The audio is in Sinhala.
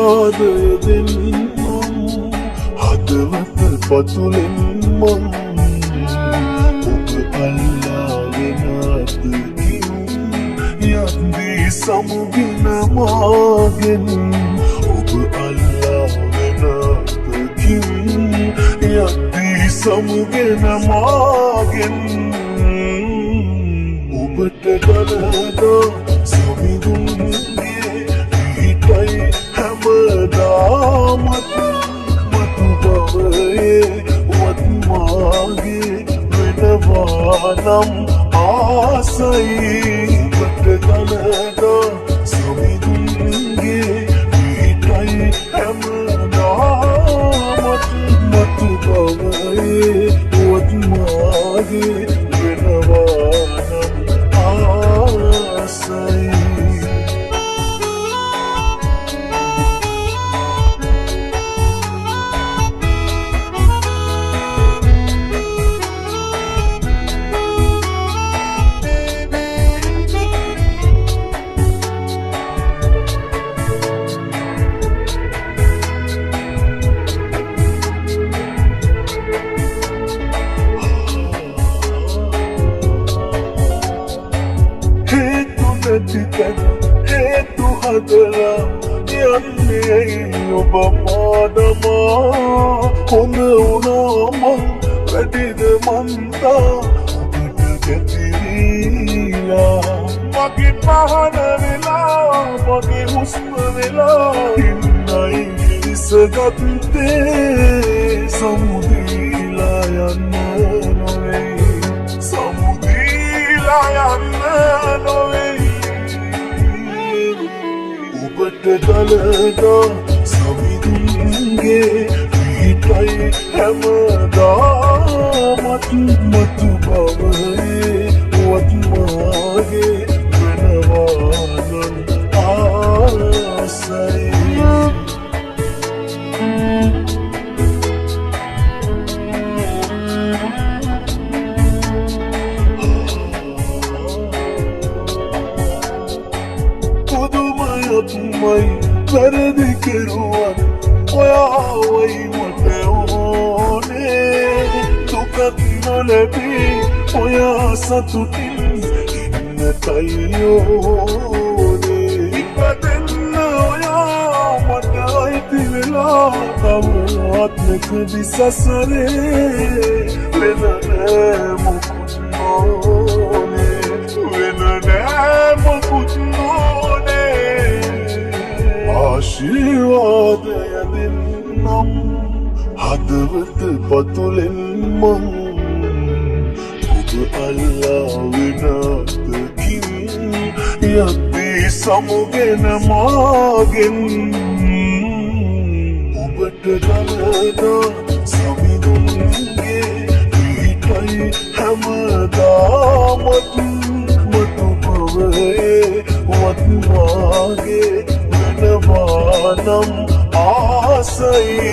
ආශිර්වාදය දෙන්නම් හදවත පතුලෙන් මං ඔබ අල්ලාගෙන අතකින් යද්දී සමුගෙන මාගෙන් ඔබ අල්ලාගෙන අතකින් යද්දී සමුගෙන මාගෙන් ඔබට ගලදා සමිඳුන්ගේ හිතයි හැමදාමත් මතු බවයේ වත්මාගේ වෙනවා නම් ආසයි ඔබට ගලදා සමිඳුන්ගේ හිතයි හැමදාමත් මතු බවයේ වත්මාගේ වෙනවා නම් ආසයි හේතු හදලා යන්නේ ඔබ මාදමා හොඳ වුණා මං වැඩිද මන්තා ඔබට ගැතිරීලා මගේ පහන වෙලා මගේ හුස්ම වෙලා ඉන්නයි ඉසගත්තේ සමුදීලා යන්න නොවේ සමුදීලා යන්න නොවේ ඔබට ගලදා සමිඳුන්ගේ හිතයි හැමදාමත් මතු බවයේ වත්මාගේ වෙනවා නම් ආසයි පුදුමයි වැරදි කෙරුවත් ඔයාවයි මට ඕනේ දුකක් නොලැබී ඔයා සතුටින් ඉන්නටයි ඕනේ ඉපදෙන්න ඔයා මට අයිති වෙලා තව ආත්මකදී සසරේ වෙන නෑ මොකුත් ඕනේ වෙන නෑ මොකුත් ආශිර්වාදය දෙන්නම් හදවත පතුලෙන් මං ඔබ අල්ලාගෙන අතකින් යද්දී සමුගෙන මාගෙන් ඔබට ගලදා සමිඳුන්ගේ හිතයි හැමදාමත් මතු බවයේ වත්මාගේ නම් ආසයි